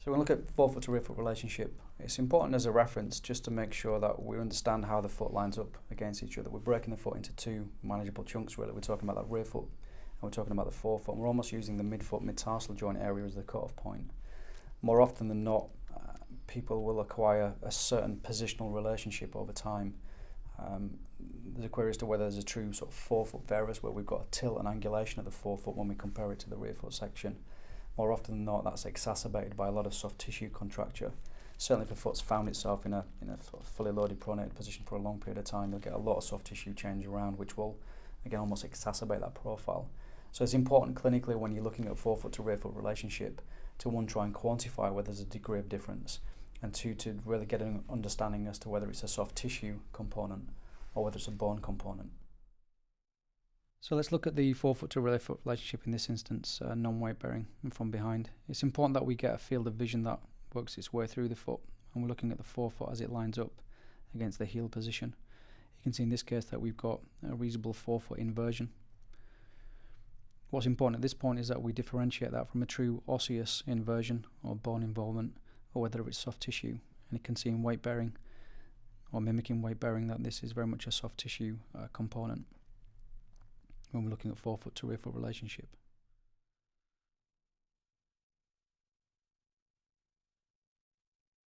So when we look at forefoot to rearfoot relationship, it's important as a reference just to make sure that we understand how the foot lines up against each other. We're breaking the foot into two manageable chunks really. We're talking about that rear foot and we're talking about the forefoot, and we're almost using the midfoot, mid-tarsal joint area as the cut-off point. More often than not, people will acquire a certain positional relationship over time. There's a query as to whether there's a true sort of forefoot varus where we've got a tilt and angulation of the forefoot when we compare it to the rear foot section. More often than not, that's exacerbated by a lot of soft tissue contracture. Certainly if a foot's found itself in a sort of fully loaded pronated position for a long period of time, you'll get a lot of soft tissue change around, which will again almost exacerbate that profile. So it's important clinically when you're looking at forefoot to rear foot relationship to, one, try and quantify whether there's a degree of difference, and two, to really get an understanding as to whether it's a soft tissue component or whether it's a bone component. So let's look at the forefoot to rear foot relationship in this instance, non-weight bearing and from behind. It's important that we get a field of vision that works its way through the foot, and we're looking at the forefoot as it lines up against the heel position. You can see in this case that we've got a reasonable forefoot inversion. What's important at this point is that we differentiate that from a true osseous inversion or bone involvement, or whether it's soft tissue. And you can see in weight bearing or mimicking weight bearing that this is very much a soft tissue component when we're looking at forefoot to rear foot relationship.